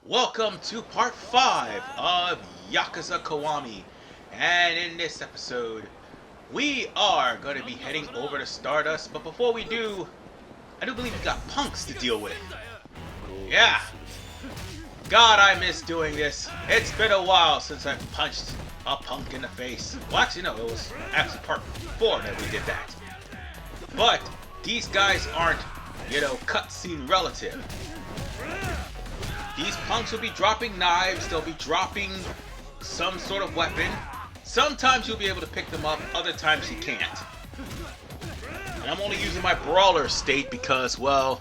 Welcome to part 5 of Yakuza Kiwami. And in this episode, we are going to be heading over to Stardust. But before we do, I do believe we got punks to deal with. Yeah. God, I miss doing this. It's been a while since I've punched a punk in the face. Well, actually, no, it was actually part 4 that we did that. But these guys aren't, cutscene relative. These punks will be dropping knives, they'll be dropping some sort of weapon. Sometimes you'll be able to pick them up, other times you can't. And I'm only using my brawler state because, well,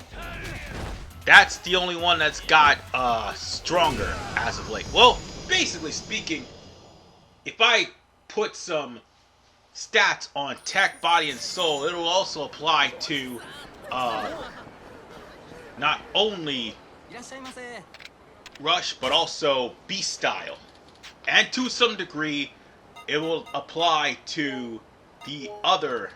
that's the only one that's got stronger as of late. Well, basically speaking, if I put some stats on tech, body, and soul, it'll also apply to not only Rush, but also Beast Style. And to some degree, it will apply to the other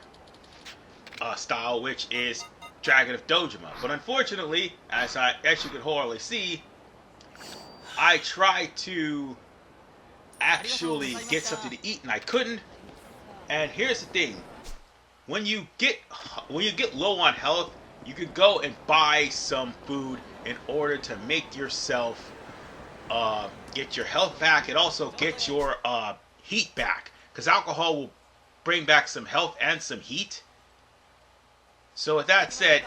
style, which is Dragon of Dojima. But unfortunately, as you can hardly see, I tried to actually get something to eat and I couldn't. And here's the thing: when you get low on health, you could go and buy some food in order to make yourself get your health back and also get your heat back. Because alcohol will bring back some health and some heat. So with that said,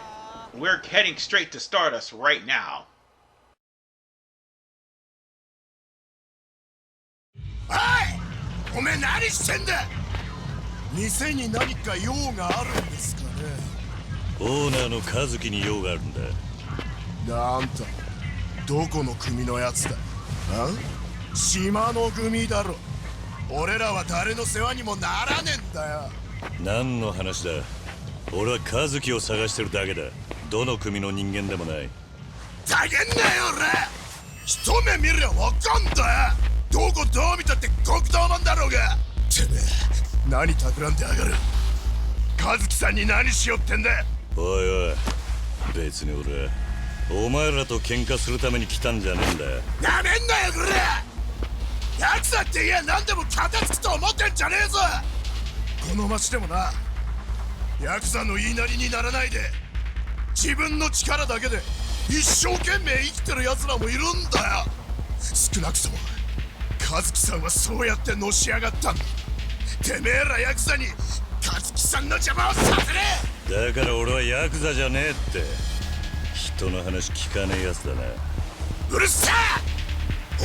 we're heading straight to Stardust right now. Hey! おめえ何してんだ店に何か用があるんですかねオーナーの和樹に用があるんだなんとどこの組のやつだ島の組だろ俺らは誰の世話にもならねえんだよ何の話だ俺は和樹を探してるだけだどの組の人間でもないざけんなよ俺一目見りゃわかんだよどこどう見たって極道マンだろうがてめえ何企んでやがる和樹さんに何しよってんだおいおい別に俺はお前らと喧嘩するために来たんじゃねえんだなめんなよこれ奴だっていや何でも片付くと思ってんじゃねえぞこの町でもなヤクザの言いなりにならないで自分の力だけで一生懸命生きてる奴らもいるんだよ少なくとも和樹さんはそうやってのし上がったんだてめえらヤクザに和樹さんの邪魔をさせねえだから俺はヤクザじゃねえって人の話聞かねえやつだなうるせえ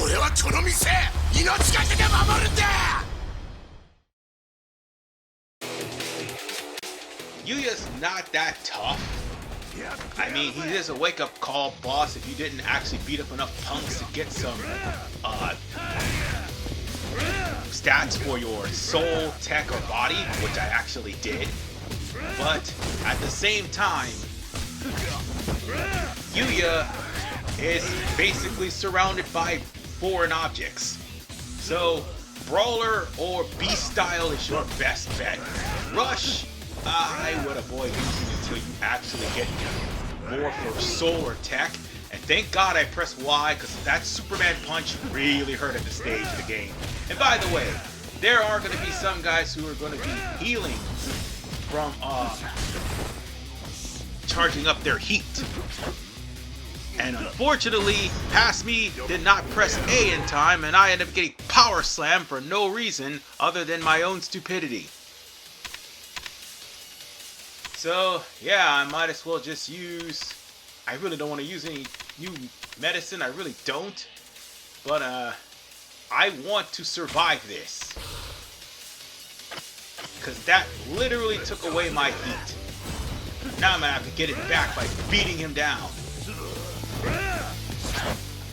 俺はこの店命がけで守るんだYuya's not that tough. I mean, he is a wake-up call boss if you didn't actually beat up enough punks to get some stats for your soul, tech, or body, which I actually did. But at the same time, Yuya is basically surrounded by foreign objects. So, Brawler or Beast Style is your best bet. Rush, I would avoid using until you actually get more for soul or tech. And thank God I pressed Y, because that Superman punch really hurt at this stage of the game. And by the way, there are going to be some guys who are going to be healing from charging up their heat. And unfortunately, past me did not press A in time, and I ended up getting power slammed for no reason other than my own stupidity. So, yeah, I might as well just use... I really don't want to use any new medicine, I really don't. But, I want to survive this. Because that literally took away my heat. Now I'm going to have to get it back by beating him down.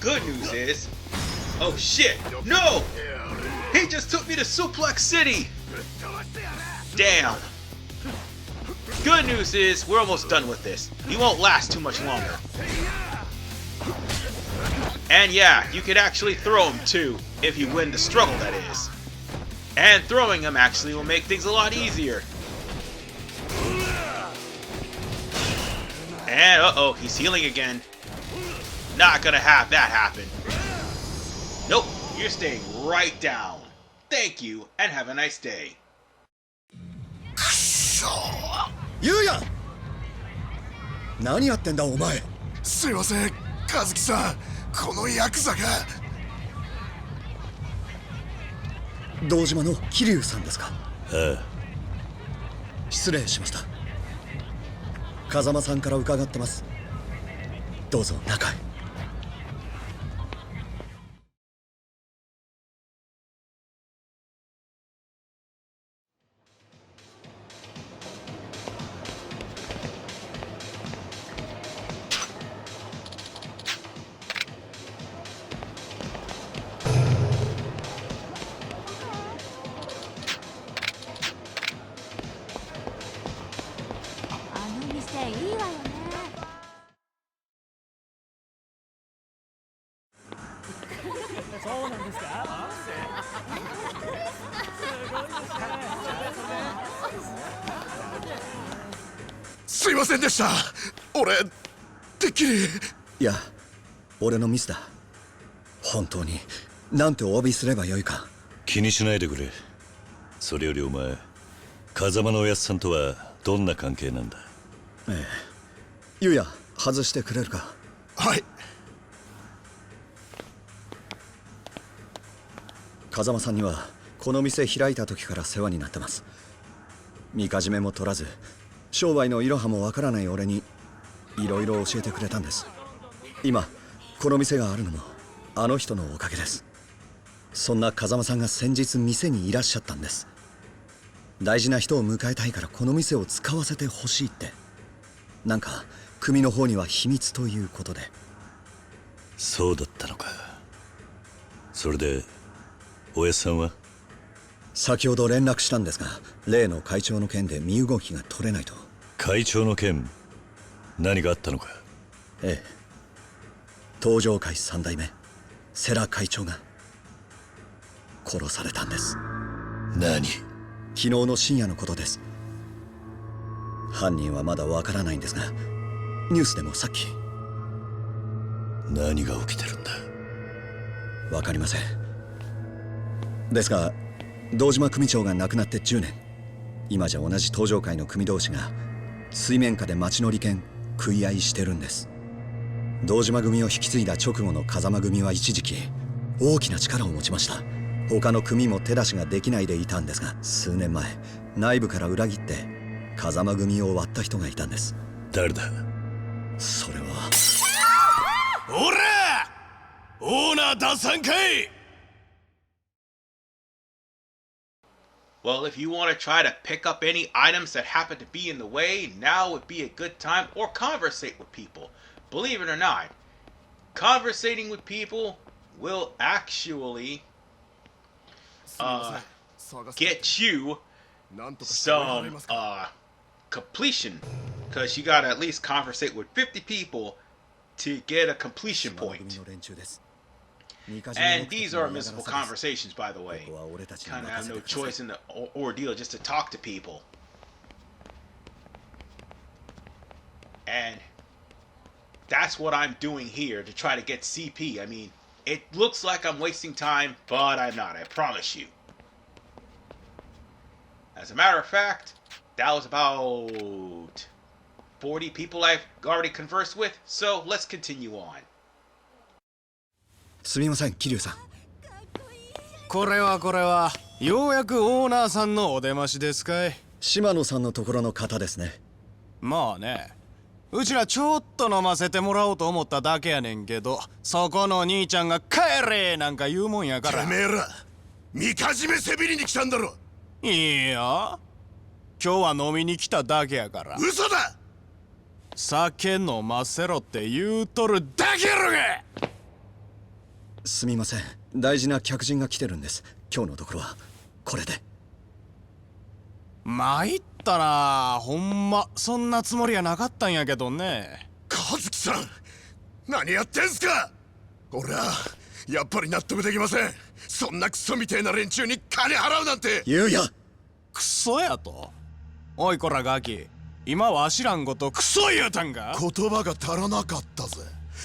Good news is... Oh shit! No! He just took me to Suplex City! Damn. Good news is, we're almost done with this. He won't last too much longer. And yeah, you could actually throw him too, if you win the struggle, that is. And throwing him actually will make things a lot easier. And uh-oh, he's healing again. Not gonna have that happen. Nope, you're staying right down. Thank you, and have a nice day. くっそー。ゆうや何やってんだお前。すいません和樹さん、このヤクザが。堂島の桐生さんですか。ああ、失礼しました。風間さんから伺ってます。どうぞ中へ。いいわよね。そうなんですか。すいませんでした。俺てっきり。いや俺のミスだ。本当になんてお詫びすればよいか。気にしないでくれ。それよりお前、風間のおやっさんとはどんな関係なんだ。ええ、ゆうや外してくれるか。はい。風間さんにはこの店開いた時から世話になってます。みかじめも取らず商売のいろはもわからない俺にいろいろ教えてくれたんです。今この店があるのもあの人のおかげです。そんな風間さんが先日店にいらっしゃったんです。大事な人を迎えたいからこの店を使わせてほしいって。なんか組の方には秘密ということで。そうだったのか。それでおやっさんは。先ほど連絡したんですが、例の会長の件で身動きが取れないと。会長の件、何があったのか。ええ、東上会三代目世良会長が殺されたんです。何。昨日の深夜のことです。犯人はまだわからないんですが、ニュースでもさっき。何が起きてるんだ。わかりません。ですが堂島組長が亡くなって10年。今じゃ同じ東上会の組同士が水面下で町の利権食い合いしてるんです。堂島組を引き継いだ直後の風間組は一時期大きな力を持ちました。他の組も手出しができないでいたんですが、数年前内部から裏切って風間組を割った人がいたんです。誰だ。それは。おらオーナー打算かい。Well, if you want to try to pick up any items that happen to be in the way, now would be a good time, or conversate with people. Believe it or not, conversating with people will actually get you some completion, because you gotta at least conversate with 50 people to get a completion point. And these are miserable conversations, by the way. Kind of have no choice in the ordeal just to talk to people. And that's what I'm doing here to try to get CP. I mean, it looks like I'm wasting time, but I'm not, I promise you. As a matter of fact, that was about 40 people I've already conversed with, so let's continue on. すみません桐生さん。これはようやくオーナーさんのお出ましですかい。島野さんのところの方ですね。まあね、うちらちょっと飲ませてもらおうと思っただけやねんけど、そこの兄ちゃんが帰れなんか言うもんやから。てめえらみかじめせびりに来たんだろ。いいや、今日は飲みに来ただけやから。嘘だ。酒飲ませろって言うとるだけやろが。すみません、大事な客人が来てるんです。今日のところはこれで。参ったな、ほんまそんなつもりはなかったんやけどね。和樹さん何やってんすか。俺はやっぱり納得できません。そんなクソみてえな連中に金払うなんて。ゆうやクソやと。おいこらガキ、今わしらんことクソ言うたんか。言葉が足らなかったぜ。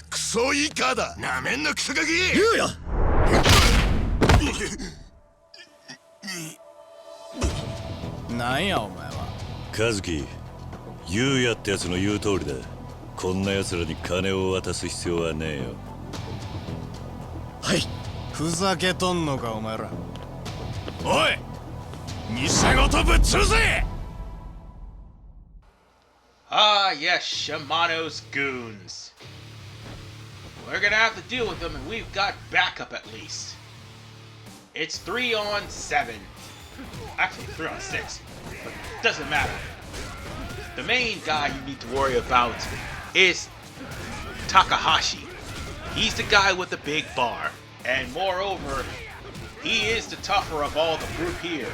クソイカだなめんなクソガキゆうやなんやお前は。和樹、優也ってやつの言う通りだ。こんな奴らに金を渡す必要はねえよ。はい。ふざけとんのかお前ら。おい、偽事ぶっ潰せ。Ah, yes, Shimano's goons. We're gonna have to deal with them, and we've got backup at least. It's 3-on-7. Actually, 3-on-6. But it doesn't matter. The main guy you need to worry about is Takahashi. He's the guy with the big bar. And moreover, he is the tougher of all the group here.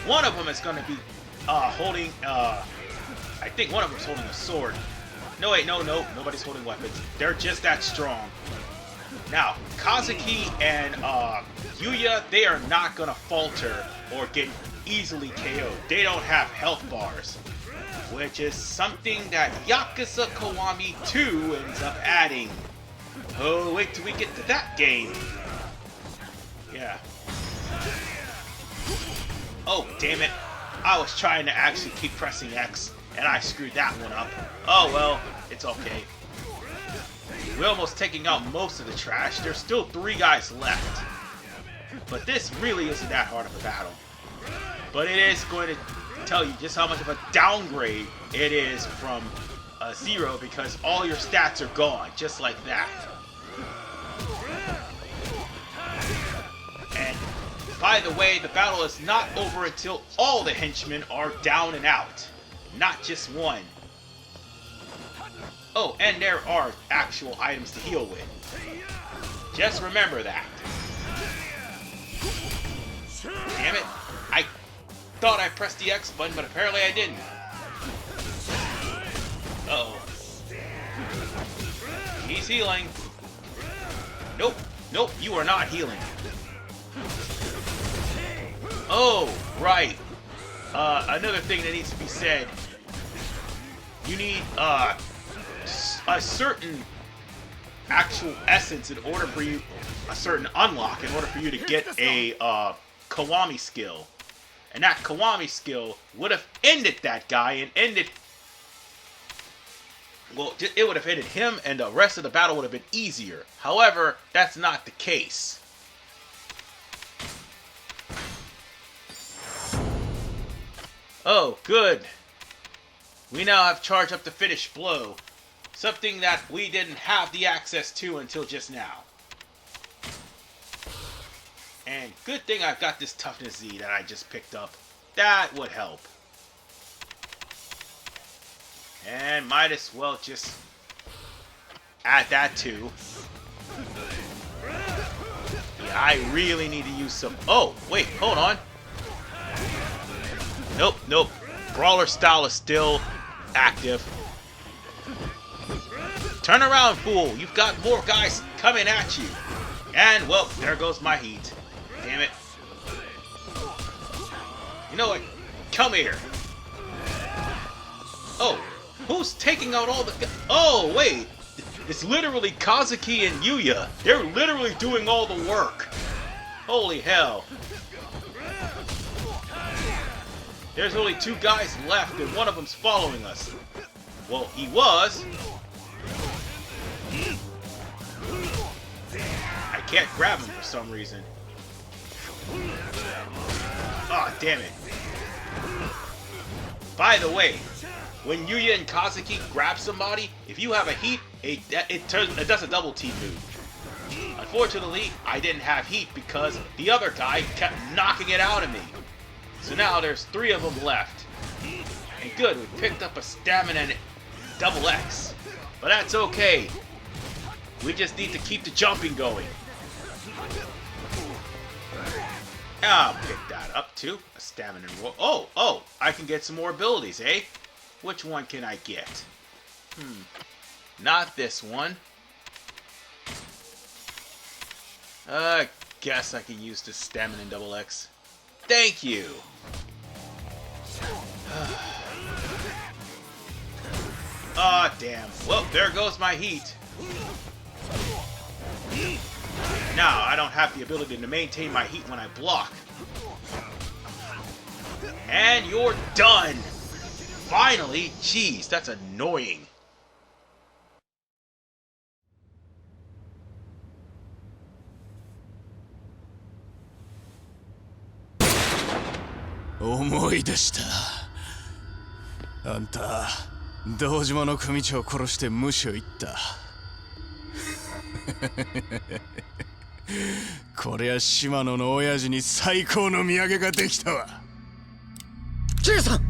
One of them is gonna be holding I think one of them's holding a sword. No, wait, no, nobody's holding weapons. They're just that strong. Now, Kazuki and Yuya, they are not gonna falter or get easily KO'd. They don't have health bars, which is something that Yakuza Kiwami 2 ends up adding. Oh, wait till we get to that game. Yeah. Oh, damn it. I was trying to actually keep pressing X, and I screwed that one up. Oh well, it's okay. We're almost taking out most of the trash. There's still 3 guys left. But this really isn't that hard of a battle. But it is going to tell you just how much of a downgrade it is from 0, because all your stats are gone, just like that. And by the way, the battle is not over until all the henchmen are down and out, not just one. Oh, and there are actual items to heal with. Just remember that. Damn it. I thought I pressed the X button, but apparently I didn't. Uh-oh. He's healing. Nope. Nope, you are not healing. Oh, right. Another thing that needs to be said. You need, a certain actual essence in order for you, a certain unlock in order for you to get a, Kiwami skill. And that Kiwami skill would have ended that guy and ended... Well, it would have ended him, and the rest of the battle would have been easier. However, that's not the case. Oh, good. We now have charged up the finish blow. Something that we didn't have the access to until just now. And good thing I've got this Toughness Z that I just picked up. That would help. And might as well just add that too. Yeah, I really need to use some... Oh, wait, hold on. Nope, nope. Brawler style is still active. Turn around, fool. You've got more guys coming at you. And, well, there goes my heat. Damn it. You know what? Come here. Oh, who's taking out all the... Oh, wait. It's literally Kazuki and Yuya. They're literally doing all the work. Holy hell. There's only 2 guys left, and one of them's following us. Well, he was. I can't grab him for some reason. Oh, damn it. By the way, when Yuya and Kazuki grab somebody, if you have a heat, it does a double T move. Unfortunately, I didn't have heat because the other guy kept knocking it out of me. So now there's 3 of them left. And good, we picked up a stamina and double X. But that's okay. We just need to keep the jumping going. I'll pick that up too. A stamina roll. Oh, I can get some more abilities, eh? Which one can I get? Not this one. I guess I can use the stamina and double X. Thank you. Ah, damn. Well, there goes my heat. Now I don't have the ability to maintain my heat when I block. And you're done! Finally! Jeez, that's annoying.思い出した。あんた堂島の組長を殺して無視を言った。こりゃ島野の親父に最高の土産ができたわ。キリュウさん。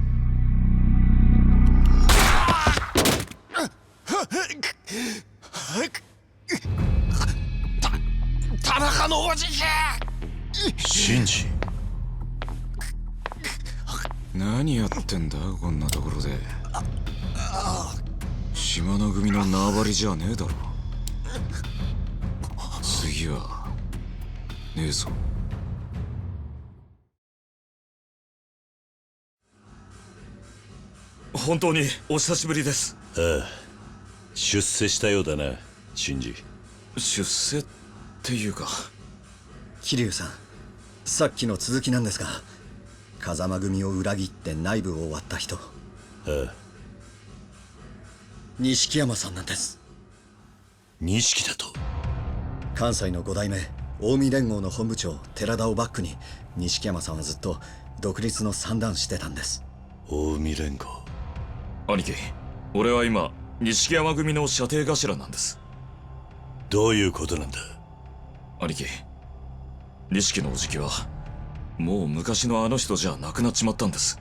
田中のおじじゃ。シンジ、何やってんだこんなところで。島の組の縄張りじゃねえだろ。次はねえぞ。本当にお久しぶりです。ああ、出世したようだな、シンジ。出世っていうか。桐生さん、さっきの続きなんですが、風間組を裏切って内部を割った人、ああ、錦山さんなんです。錦だと。関西の5代目近江連合の本部長寺田をバックに錦山さんはずっと独立の算段してたんです。近江連合。兄貴、俺は今錦山組の射程頭なんです。どういうことなんだ。兄貴、錦のおじきはもう昔のあの人じゃなくなっちまったんです。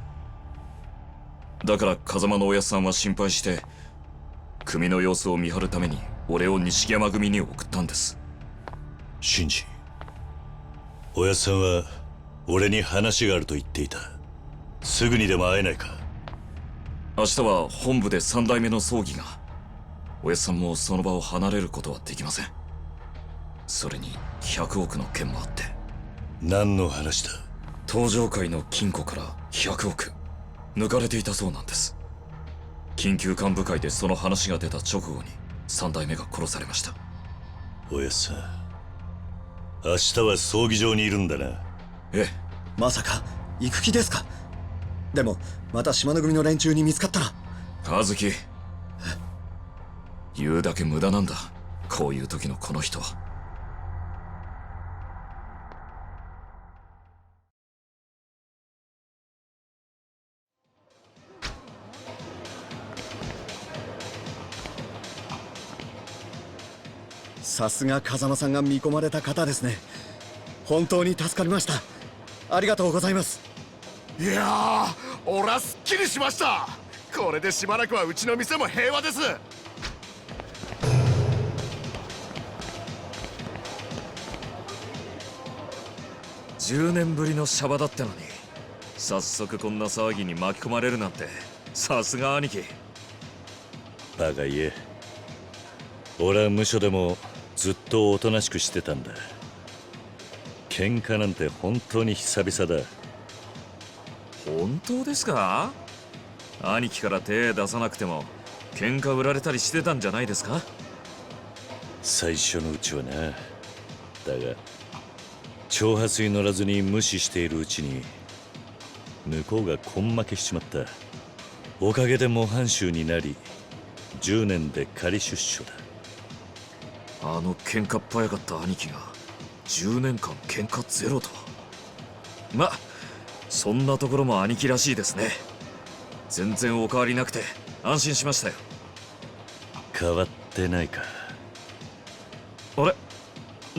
だから風間のおやっさんは心配して組の様子を見張るために俺を錦山組に送ったんです。シンジ、おやっさんは俺に話があると言っていた。すぐにでも会えないか。明日は本部で3代目の葬儀が。おやっさんもその場を離れることはできません。それに100億の件もあって。何の話だ。登場界の金庫から100億抜かれていたそうなんです。緊急幹部会でその話が出た直後に3代目が殺されました。おやっさん、明日は葬儀場にいるんだな。ええ。まさか行く気ですか。でもまた島の組の連中に見つかったら。和樹、言うだけ無駄なんだ、こういう時のこの人は。さすが風間さんが見込まれた方ですね。本当に助かりました。ありがとうございます。いやー、俺はすっきりしました。これでしばらくはうちの店も平和です。10年ぶりのシャバだったのに早速こんな騒ぎに巻き込まれるなんて、さすが兄貴。バカ言え。俺は無所でもずっとおとなしくしてたんだ。喧嘩なんて本当に久々だ。本当ですか。兄貴から手出さなくても喧嘩売られたりしてたんじゃないですか。最初のうちはな。だが挑発に乗らずに無視しているうちに向こうが根負けしちまった。おかげで模範囚になり10年で仮出所だ。あの喧嘩っ早かった兄貴が10年間喧嘩ゼロとは。ま、そんなところも兄貴らしいですね。全然お変わりなくて安心しましたよ。変わってないか。あれ、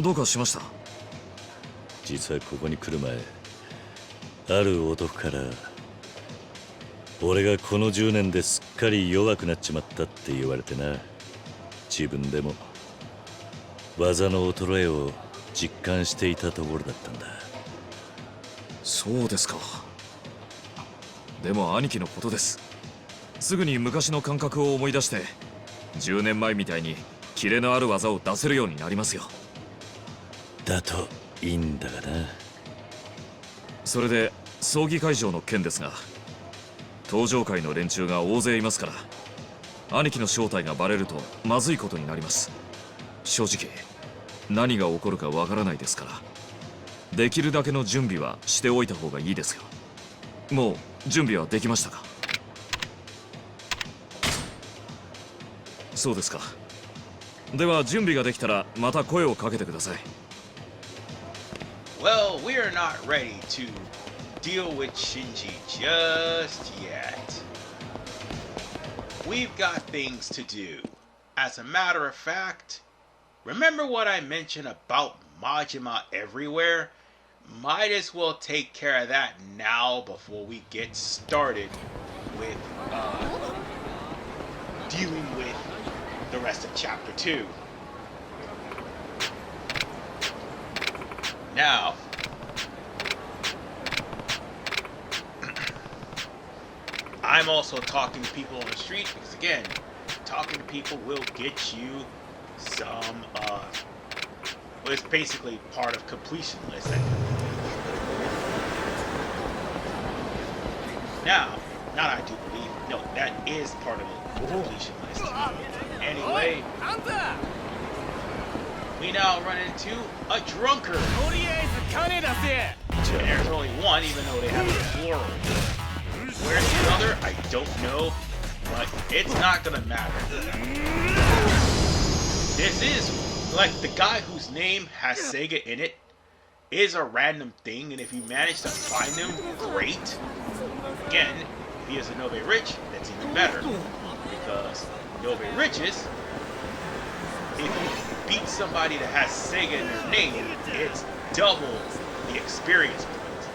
どうかしました。実はここに来る前、ある男から俺がこの10年ですっかり弱くなっちまったって言われてな。自分でも技の衰えを実感していたところだったんだ。そうですか。でも兄貴のことです。すぐに昔の感覚を思い出して10年前みたいにキレのある技を出せるようになりますよ。だといいんだがな。それで葬儀会場の件ですが、登場界の連中が大勢いますから兄貴の正体がバレるとまずいことになります。正直何が起こるかわからないですから、できるだけの準備はしておいた方がいいですよ。もう準備はできましたか？そうですか。では準備ができたらまた声をかけてください。Well, we're not ready to deal with Shinji just yet. We've got things to do. As a matter of fact, remember what I mentioned about Majima everywhere? Might as well take care of that now before we get started with dealing with the rest of Chapter 2. Now, I'm also talking to people on the street because, again, talking to people will get you some, well, it's basically part of completion list. Now, I do believe, no, that is part of the completion list. Anyway, we now run into a drunkard. And there's only one, even though they have a plural. Where's the other? I don't know, but it's not gonna matter. This is, like, the guy whose name has Sega in it is a random thing, and if you manage to find him, great. Again, if he is a Nove Rich, that's even better. Because Nove Riches, if you beat somebody that has Sega in their name, it's double the experience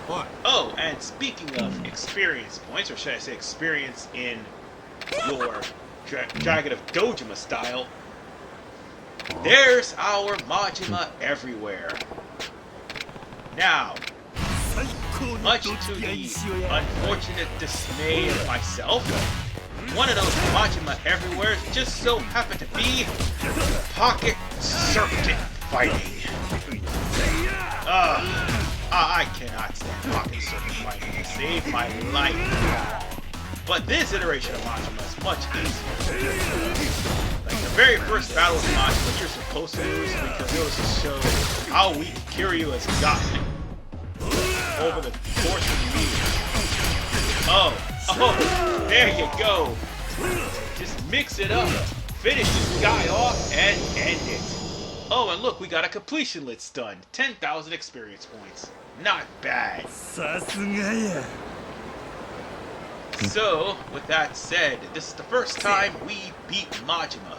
points. Oh, and speaking of experience points, or should I say experience in your Dragon of Dojima style, there's our Majima everywhere. Now, much to the unfortunate dismay of myself, one of those Majima everywhere just so happened to be Pocket Circuit Fighting. I cannot stand Pocket Circuit Fighting. It saved my life. But this iteration of Majima is much easier. Like the very first battle of Majima, you're supposed to lose because it was to show how weak Kiryu has gotten over the course of years. Oh, there you go. Just mix it up, finish this guy off, and end it. Oh, and look, we got a completion list done. 10,000 experience points. Not bad. So, with that said, this is the first time we beat Majima.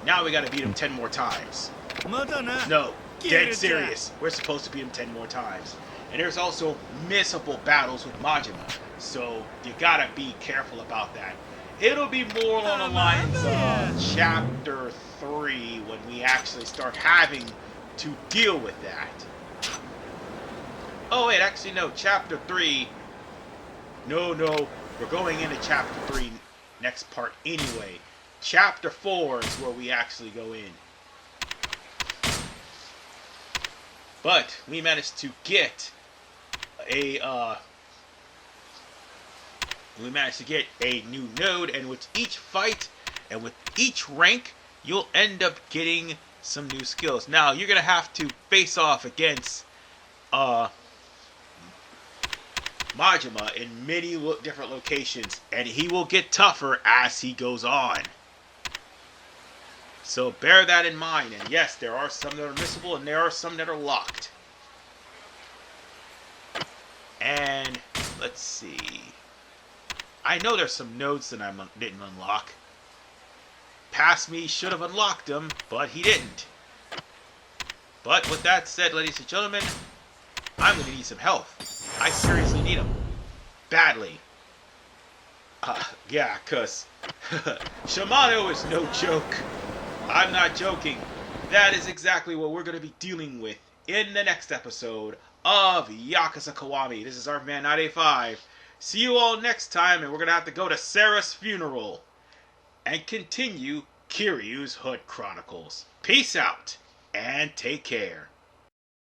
Now we gotta beat him 10 more times. No, dead serious. We're supposed to beat him 10 more times. And there's also missable battles with Majima, so you gotta be careful about that. It'll be more along the lines of Chapter 3 when we actually start having to deal with that. Oh wait, actually no, Chapter 3... No, we're going into Chapter 3 next part anyway. Chapter 4 is where we actually go in. But we managed to get a new node, and with each fight and with each rank, you'll end up getting some new skills. Now you're gonna have to face off against Majima in many different locations, and he will get tougher as he goes on. So bear that in mind. And yes, there are some that are missable, and there are some that are locked. And let's see. I know there's some nodes that I didn't unlock. Past me should have unlocked them, but he didn't. But with that said, ladies and gentlemen, I'm going to need some health. I seriously need them. Badly. Yeah, because Shimano is no joke. I'm not joking. That is exactly what we're going to be dealing with in the next episode of Yakuza Kiwami. This is Arfman 985. See you all next time, and we're going to have to go to Sarah's funeral and continue Kiryu's Hood Chronicles. Peace out, and take care.